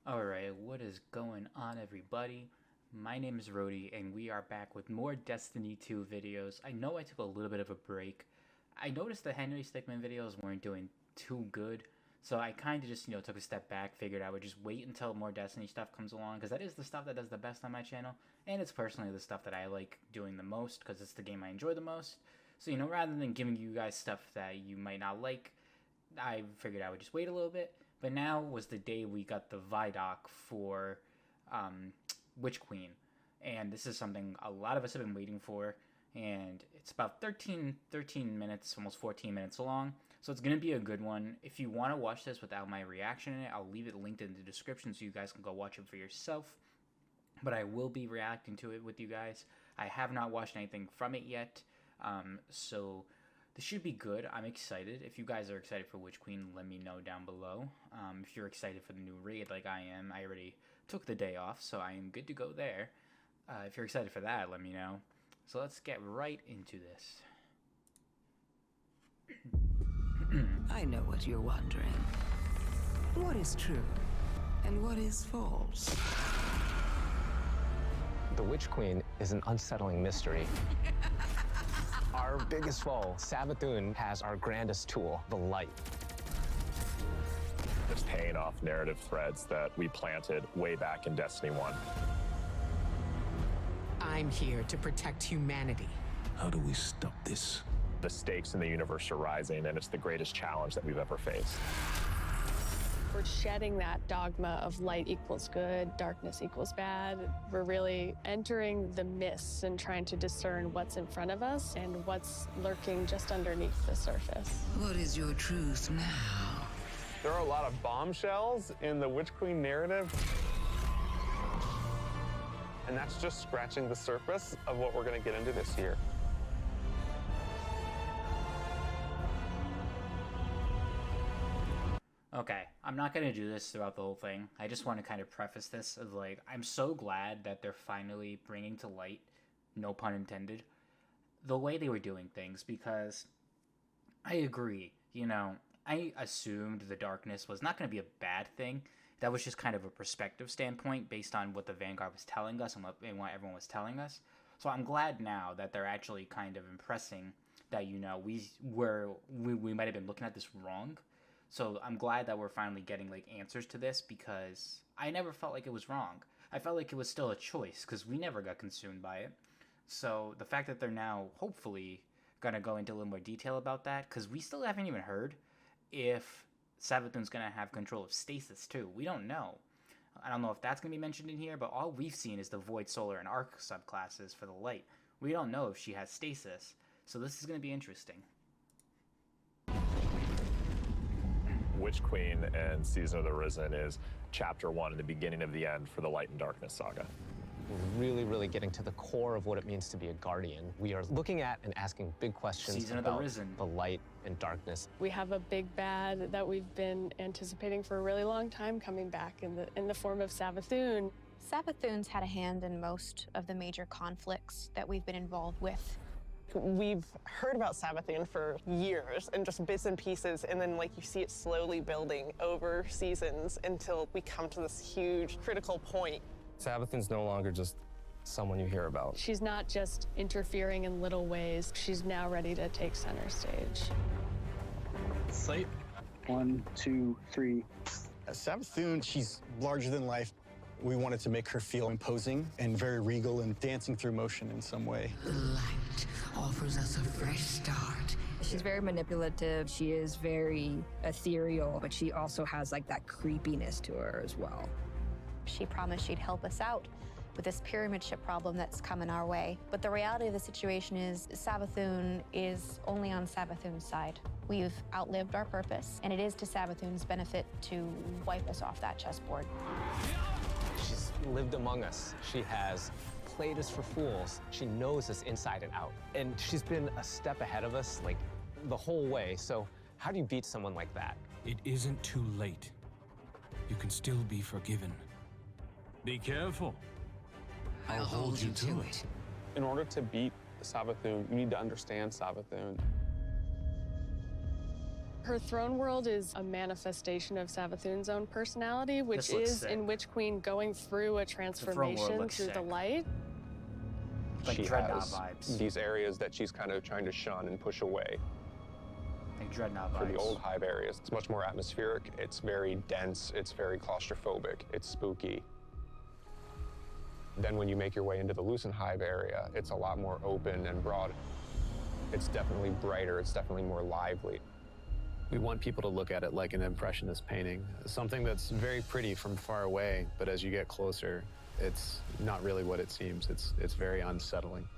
Alright, what is going on, everybody? My name is Rody, and we are back with more Destiny 2 videos. I know I took a little bit of a break. I noticed the Henry Stickmin videos weren't doing too good, so I kind of just, took a step back, figured I would just wait until more Destiny stuff comes along, because that is the stuff that does the best on my channel, and it's personally the stuff that I like doing the most, because it's the game I enjoy the most. So, rather than giving you guys stuff that you might not like, I figured I would just wait a little bit. But now was the day we got the Vidoc for Witch Queen. And this is something a lot of us have been waiting for. And it's about 13 minutes, almost 14 minutes long. So it's going to be a good one. If you want to watch this without my reaction in it, I'll leave it linked in the description so you guys can go watch it for yourself. But I will be reacting to it with you guys. I have not watched anything from it yet. So this should be good. I'm excited. If you guys are excited for Witch Queen, let me know down below. If you're excited for the new raid like I am, I already took the day off, so I am good to go there. If you're excited for that, let me know. So let's get right into this. I know what you're wondering. What is true and what is false? The Witch Queen is an unsettling mystery. Our biggest foe, Savathun, has our grandest tool, the light. It's paying off narrative threads that we planted way back in Destiny 1. I'm here to protect humanity. How do we stop this? The stakes in the universe are rising, and it's the greatest challenge that we've ever faced. We're shedding that dogma of light equals good, darkness equals bad. We're really entering the mists and trying to discern what's in front of us and what's lurking just underneath the surface. What is your truth now? There are a lot of bombshells in the Witch Queen narrative. And that's just scratching the surface of what we're going to get into this year. Okay, I'm not going to do this throughout the whole thing. I just want to kind of preface this as I'm so glad that they're finally bringing to light, no pun intended, the way they were doing things, because I agree, I assumed the darkness was not going to be a bad thing. That was just kind of a perspective standpoint based on what the Vanguard was telling us and what everyone was telling us. So I'm glad now that they're actually kind of impressing that, we might have been looking at this wrong. So I'm glad that we're finally getting answers to this, because I never felt like it was wrong. I felt like it was still a choice because we never got consumed by it. So the fact that they're now hopefully going to go into a little more detail about that, because we still haven't even heard if Savathun's going to have control of stasis too. We don't know. I don't know if that's going to be mentioned in here, but all we've seen is the Void, Solar, and Arc subclasses for the light. We don't know if she has stasis. So this is going to be interesting. Witch Queen and Season of the Risen is chapter 1 and the beginning of the end for the Light and Darkness saga. We're really getting to the core of what it means to be a guardian. We are looking at and asking big questions Season of the about Risen. the light and darkness. We have a big bad that we've been anticipating for a really long time coming back in the form of Savathun. Savathun's had a hand in most of the major conflicts that we've been involved with. We've heard about Savathun for years and just bits and pieces, and then you see it slowly building over seasons until we come to this huge critical point. Savathun's no longer just someone you hear about. She's not just interfering in little ways. She's now ready to take center stage. Sight. 1, 2, 3. Savathun, she's larger than life. We wanted to make her feel imposing and very regal and dancing through motion in some way. The light offers us a fresh start. She's very manipulative. She is very ethereal, but she also has that creepiness to her as well. She promised she'd help us out with this pyramid ship problem that's coming our way. But the reality of the situation is Savathun is only on Savathun's side. We've outlived our purpose, and it is to Savathun's benefit to wipe us off that chessboard. She's lived among us. She has played us for fools. She knows us inside and out. And she's been a step ahead of us, the whole way. So how do you beat someone like that? It isn't too late. You can still be forgiven. Be careful. I'll hold you to it. In order to beat Savathun, you need to understand Savathun. Her throne world is a manifestation of Savathun's own personality, which is sick. in Witch Queen going through a transformation through the light. Like she Dreadnought has vibes. these areas that she's kind of trying to shun and push away. Like Dreadnought vibes. For the old hive areas, it's much more atmospheric, it's very dense, it's very claustrophobic, it's spooky. Then when you make your way into the Lucent hive area, it's a lot more open and broad. It's definitely brighter, it's definitely more lively. We want people to look at it like an impressionist painting, something that's very pretty from far away, but as you get closer, it's not really what it seems. It's very unsettling.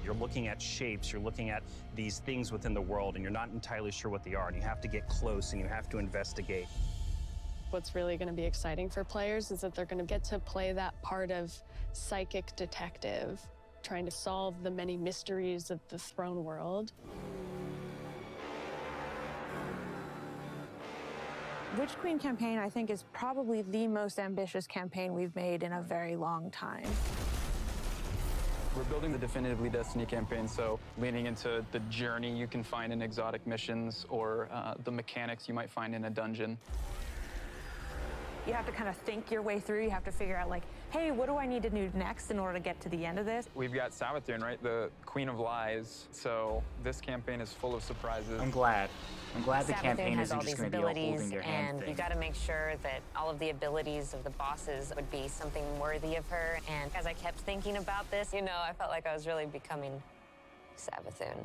You're looking at shapes, you're looking at these things within the world, and you're not entirely sure what they are, and you have to get close and you have to investigate. What's really going to be exciting for players is that they're going to get to play that part of psychic detective, trying to solve the many mysteries of the throne world. Witch Queen campaign, I think, is probably the most ambitious campaign we've made in a very long time. We're building the definitively Destiny campaign, so leaning into the journey you can find in exotic missions or the mechanics you might find in a dungeon. You have to kind of think your way through. You have to figure out, like, hey, what do I need to do next in order to get to the end of this? We've got Savathun, right? The Queen of Lies. So this campaign is full of surprises. I'm glad. I'm glad the Savathun campaign has isn't all just these going to be a abilities, holding your hand and thing. you got to make sure that all of the abilities of the bosses would be something worthy of her. And as I kept thinking about this, you know, I felt like I was really becoming Savathun.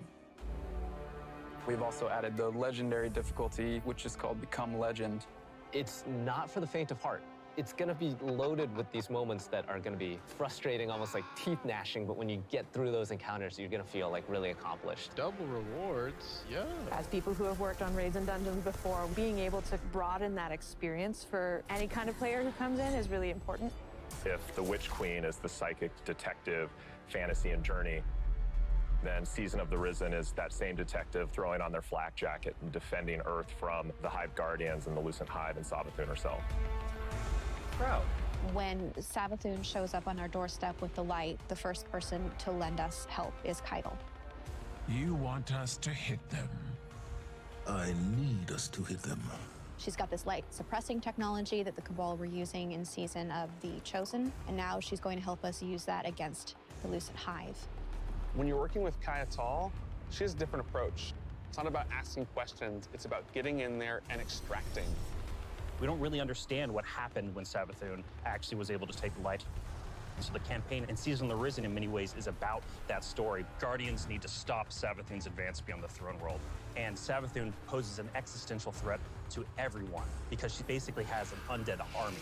We've also added the legendary difficulty, which is called Become Legend. It's not for the faint of heart. It's gonna be loaded with these moments that are gonna be frustrating, almost like teeth gnashing, but when you get through those encounters, you're gonna feel like really accomplished. Double rewards, yeah. As people who have worked on raids and dungeons before, being able to broaden that experience for any kind of player who comes in is really important. If the Witch Queen is the psychic detective fantasy and journey, then Season of the Risen is that same detective throwing on their flak jacket and defending Earth from the Hive Guardians and the Lucent Hive and Savathun herself. Bro. When Savathun shows up on our doorstep with the light, the first person to lend us help is Keitel. You want us to hit them? I need us to hit them. She's got this light suppressing technology that the Cabal were using in Season of the Chosen, and now she's going to help us use that against the Lucent Hive. When you're working with Keitel, she has a different approach. It's not about asking questions, it's about getting in there and extracting. We don't really understand what happened when Savathun actually was able to take the light. So the campaign in Season of the Risen in many ways is about that story. Guardians need to stop Savathun's advance beyond the throne world. And Savathun poses an existential threat to everyone because she basically has an undead army.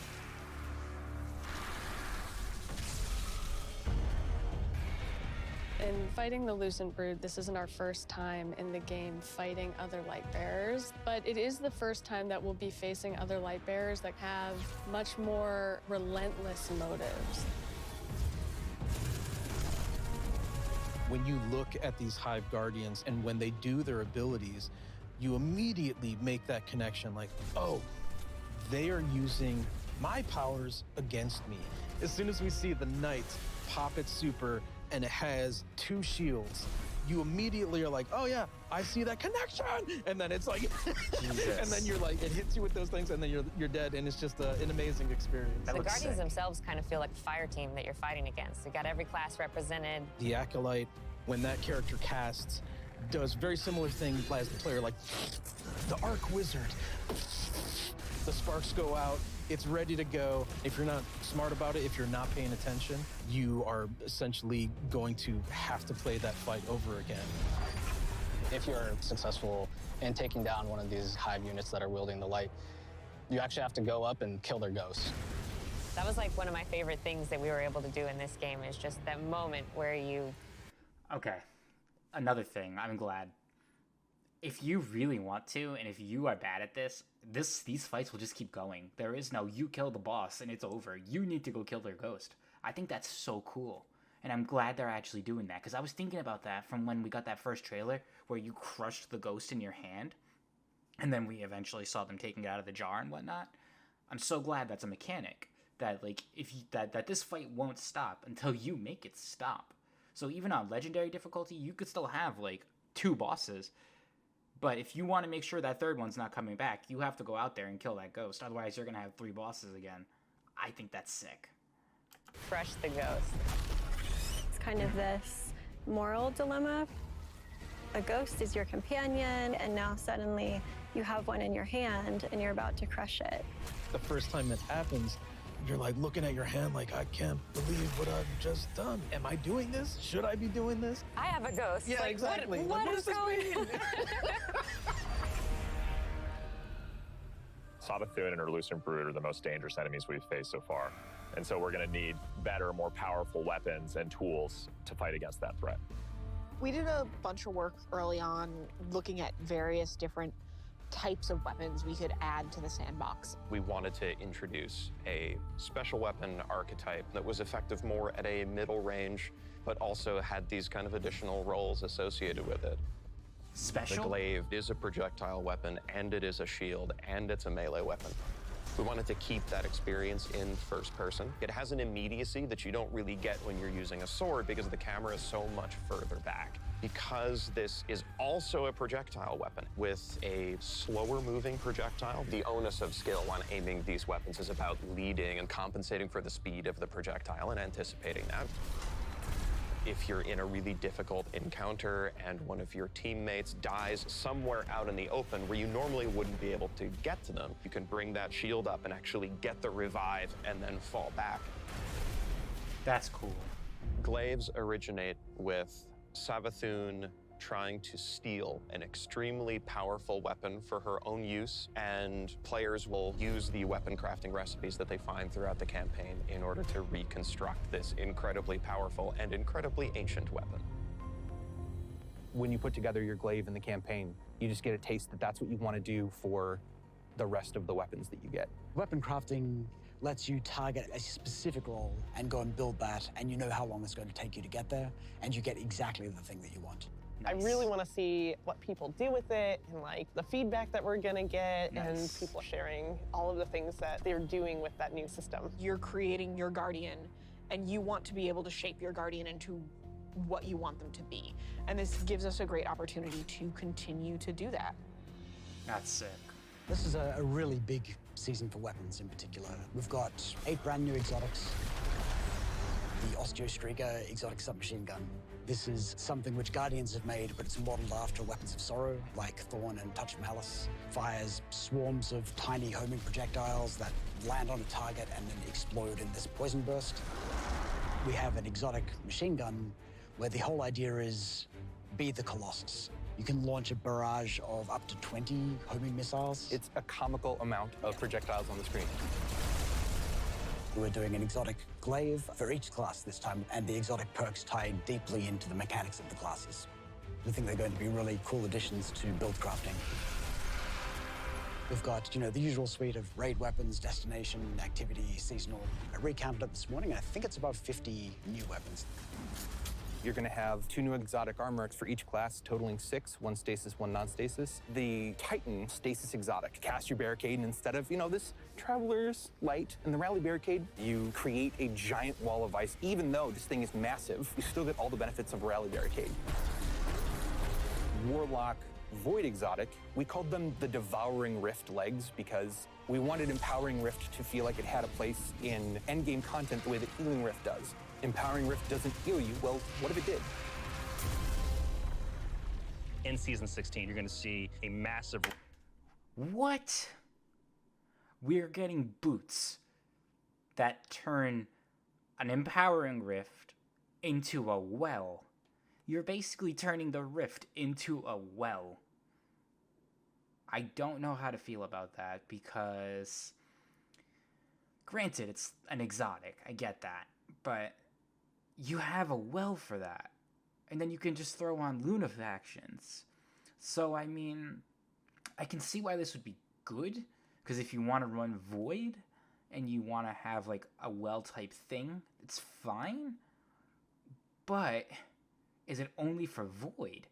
In fighting the Lucent Brood, this isn't our first time in the game fighting other Lightbearers, but it is the first time that we'll be facing other Lightbearers that have much more relentless motives. When you look at these Hive Guardians and when they do their abilities, you immediately make that connection like, oh, they are using my powers against me. As soon as we see the Knight pop its super and it has 2 shields, you immediately are like, oh yeah, I see that connection. And then it's like, and then you're like, it hits you with those things and then you're dead. And it's just an amazing experience. The Guardians themselves kind of feel like a fire team that you're fighting against. You got every class represented. The Acolyte, when that character casts, does very similar thing as the player, like the Arc Wizard. The sparks go out, it's ready to go. If you're not smart about it, if you're not paying attention, you are essentially going to have to play that fight over again. If you're successful in taking down one of these Hive units that are wielding the light, you actually have to go up and kill their ghosts. That was like one of my favorite things that we were able to do in this game is just that moment where you... Okay, another thing, I'm glad. If you really want to, and if you are bad at this, these fights will just keep going. There is no, you kill the boss and it's over. You need to go kill their ghost. I think that's so cool. And I'm glad they're actually doing that, because I was thinking about that from when we got that first trailer where you crushed the ghost in your hand, and then we eventually saw them taking it out of the jar and whatnot. I'm so glad that's a mechanic, that like that this fight won't stop until you make it stop. So even on legendary difficulty, you could still have like 2 bosses But if you want to make sure that third one's not coming back, you have to go out there and kill that ghost. Otherwise, you're going to have 3 bosses again. I think that's sick. Crush the ghost. It's kind of this moral dilemma. A ghost is your companion, and now suddenly you have one in your hand and you're about to crush it. The first time it happens, you're like looking at your hand like, I can't believe what I've just done. Am I doing this? Should I be doing this? I have a ghost. Yeah, Like, exactly. What Like, is going on? Sawbethune and her Lucent Brood are the most dangerous enemies we've faced so far. And so we're going to need better, more powerful weapons and tools to fight against that threat. We did a bunch of work early on looking at various different types of weapons we could add to the sandbox. We wanted to introduce a special weapon archetype that was effective more at a middle range, but also had these kind of additional roles associated with it. Special? The glaive is a projectile weapon, and it is a shield, and it's a melee weapon. We wanted to keep that experience in first person. It has an immediacy that you don't really get when you're using a sword because the camera is so much further back. Because this is also a projectile weapon with a slower moving projectile, the onus of skill on aiming these weapons is about leading and compensating for the speed of the projectile and anticipating that. If you're in a really difficult encounter and one of your teammates dies somewhere out in the open where you normally wouldn't be able to get to them, you can bring that shield up and actually get the revive and then fall back. That's cool. Glaives originate with Savathun trying to steal an extremely powerful weapon for her own use, and players will use the weapon crafting recipes that they find throughout the campaign in order to reconstruct this incredibly powerful and incredibly ancient weapon. When you put together your glaive in the campaign, you just get a taste that that's what you want to do for the rest of the weapons that you get. Weapon crafting lets you target a specific role and go and build that, and you know how long it's going to take you to get there, and you get exactly the thing that you want. I really want to see what people do with it and like the feedback that we're gonna get and people sharing all of the things that they're doing with that new system. You're creating your guardian, and you want to be able to shape your guardian into what you want them to be. And this gives us a great opportunity to continue to do that. That's sick. This is a really big season for weapons in particular. We've got 8 brand new exotics. The Osteostriga exotic submachine gun. This is something which Guardians have made, but it's modeled after weapons of sorrow, like Thorn and Touch of Malice. Fires swarms of tiny homing projectiles that land on a target and then explode in this poison burst. We have an exotic machine gun where the whole idea is be the Colossus. You can launch a barrage of up to 20 homing missiles. It's a comical amount of projectiles on the screen. We're doing an exotic glaive for each class this time, and the exotic perks tie deeply into the mechanics of the classes. We think they're going to be really cool additions to build crafting. We've got, the usual suite of raid weapons, destination, activity, seasonal. I recounted it this morning, and I think it's about 50 new weapons. You're going to have 2 new exotic armors for each class, totaling 6, 1 stasis, 1 non-stasis. The Titan Stasis Exotic. Cast your barricade, and instead of, this Traveler's Light and the Rally Barricade, you create a giant wall of ice. Even though this thing is massive, you still get all the benefits of a Rally Barricade. Warlock Void Exotic. We called them the Devouring Rift legs because we wanted Empowering Rift to feel like it had a place in endgame content the way that Healing Rift does. Empowering Rift doesn't heal you. Well, what if it did? In Season 16, you're going to see a massive... What? We're getting boots that turn an Empowering Rift into a well. You're basically turning the rift into a well. I don't know how to feel about that because... Granted, it's an exotic. I get that. But... you have a well for that. And then you can just throw on lunafactions. So, I mean, I can see why this would be good. Because if you want to run Void and you want to have, like, a well type thing, it's fine. But is it only for Void?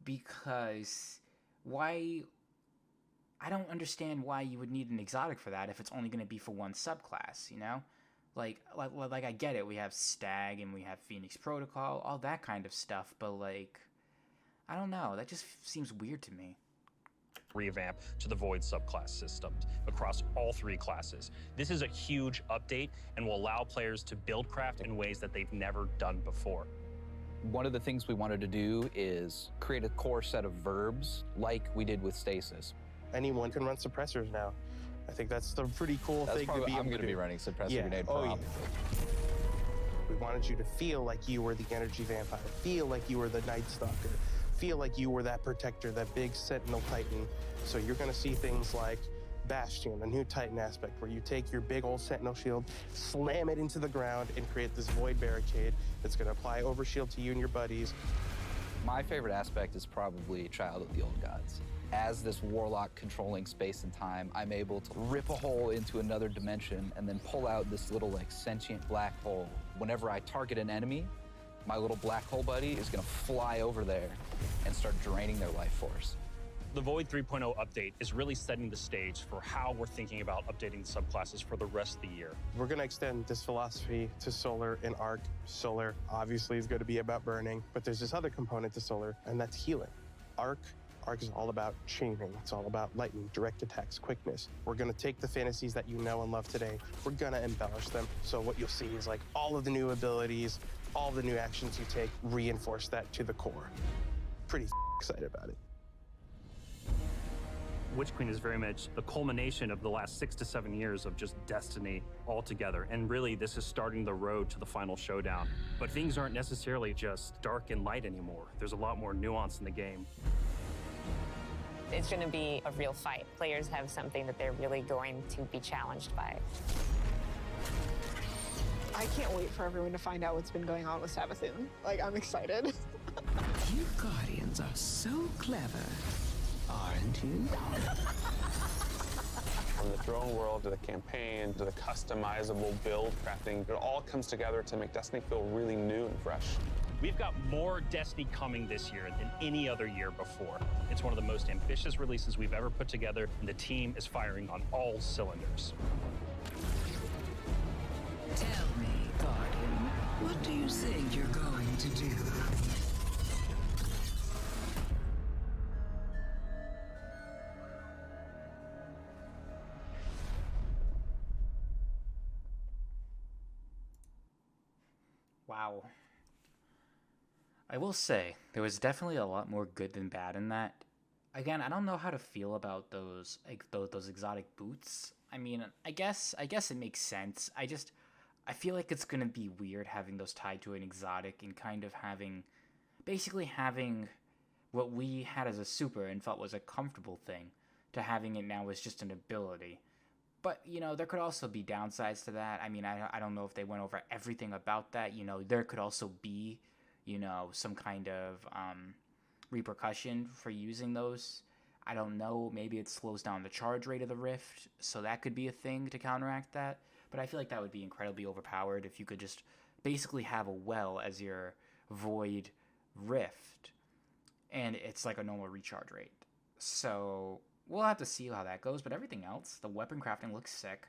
Because why... I don't understand why you would need an exotic for that if it's only going to be for one subclass, Like I get it, we have Stag and we have Phoenix Protocol, all that kind of stuff, but, like, I don't know, that just seems weird to me. revamp to the Void subclass system across all 3 classes. This is a huge update and will allow players to build craft in ways that they've never done before. One of the things we wanted to do is create a core set of verbs like we did with stasis. Anyone can run suppressors now. I think that's the pretty cool thing to be able to do. I'm going to be running suppressor grenade Oh, probably. yeah. We wanted you to feel like you were the energy vampire, feel like you were the Night Stalker, feel like you were that protector, that big Sentinel Titan. So you're going to see things like Bastion, a new Titan aspect, where you take your big old Sentinel shield, slam it into the ground, and create this void barricade that's going to apply overshield to you and your buddies. My favorite aspect is probably Child of the Old Gods. As this warlock controlling space and time, I'm able to rip a hole into another dimension and then pull out this little like sentient black hole. Whenever I target an enemy, my little black hole buddy is gonna fly over there and start draining their life force. The Void 3.0 update is really setting the stage for how we're thinking about updating the subclasses for the rest of the year. We're going to extend this philosophy to Solar and Arc. Solar obviously is going to be about burning, but there's this other component to Solar, and that's healing. Arc is all about chaining. It's all about lightning, direct attacks, quickness. We're going to take the fantasies that you know and love today. We're going to embellish them. So what you'll see is like all of the new abilities, all the new actions you take, reinforce that to the core. Pretty excited about it. Witch Queen is very much the culmination of the last 6 to 7 years of just Destiny all together. And really, this is starting the road to the final showdown. But things aren't necessarily just dark and light anymore. There's a lot more nuance in the game. It's going to be a real fight. Players have something that they're really going to be challenged by. I can't wait for everyone to find out what's been going on with Savathun. Like, I'm excited. You Guardians are so clever, aren't you? From the throne world to the campaign to the customizable build crafting, it all comes together to make Destiny feel really new and fresh. We've got more Destiny coming this year than any other year before. It's one of the most ambitious releases we've ever put together, and the team is firing on all cylinders. Tell me, Guardian, what do you think you're going to do? Wow. I will say, there was definitely a lot more good than bad in that. Again, I don't know how to feel about those those exotic boots. I mean, I guess it makes sense. I feel like it's gonna be weird having those tied to an exotic and kind of basically having what we had as a super and felt was a comfortable thing to having it now as just an ability. But, you know, there could also be downsides to that. I mean, I don't know if they went over everything about that. You know, there could also be, you know, some kind of repercussion for using those. I don't know. Maybe it slows down the charge rate of the Rift, so that could be a thing to counteract that. But I feel like that would be incredibly overpowered if you could just basically have a well as your Void Rift, and it's like a normal recharge rate. So we'll have to see how that goes, but everything else, the weapon crafting looks sick.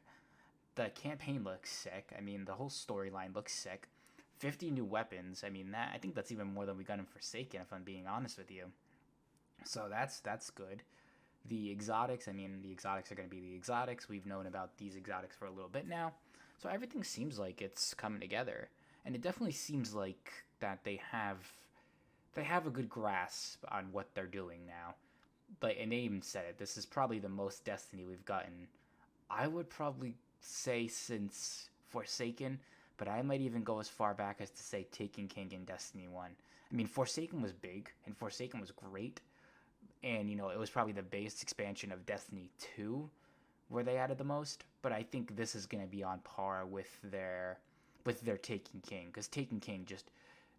The campaign looks sick. I mean, the whole storyline looks sick. 50 new weapons. I mean, I think that's even more than we got in Forsaken, if I'm being honest with you. So that's good. The exotics, I mean, the exotics are going to be the exotics. We've known about these exotics for a little bit now. So everything seems like it's coming together. And it definitely seems like that they have a good grasp on what they're doing now. Like, and they even said it, this is probably the most Destiny we've gotten, I would probably say, since Forsaken, but I might even go as far back as to say Taken King in Destiny 1. I mean, Forsaken was big, and Forsaken was great, and, you know, it was probably the biggest expansion of Destiny 2 where they added the most, but I think this is going to be on par with their Taken King, because Taken King just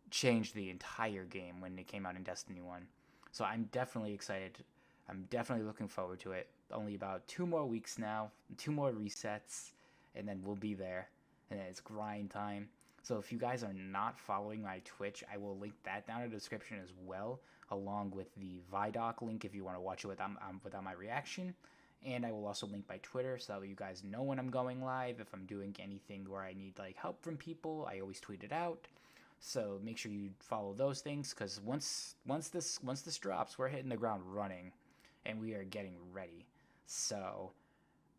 changed the entire game when it came out in Destiny 1. So I'm definitely excited. I'm definitely looking forward to it. Only about 2 more weeks now, 2 more resets, and then we'll be there. And then it's grind time. So if you guys are not following my Twitch, I will link that down in the description as well, along with the Vidoc link if you want to watch it without my reaction. And I will also link my Twitter so that you guys know when I'm going live. If I'm doing anything where I need like help from people, I always tweet it out. So make sure you follow those things, because once this drops, we're hitting the ground running. and we are getting ready. So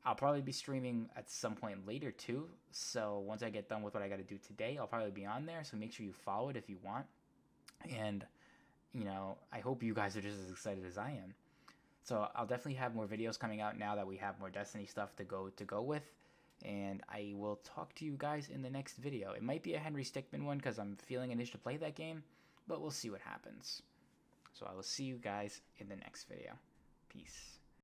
I'll probably be streaming at some point later too. So once I get done with what I got to do today, I'll probably be on there. So make sure you follow it if you want. And, you know, I hope you guys are just as excited as I am. So I'll definitely have more videos coming out now that we have more Destiny stuff to go with. And I will talk to you guys in the next video. It might be a Henry Stickmin one because I'm feeling an itch to play that game, but we'll see what happens. So I will see you guys in the next video. Peace.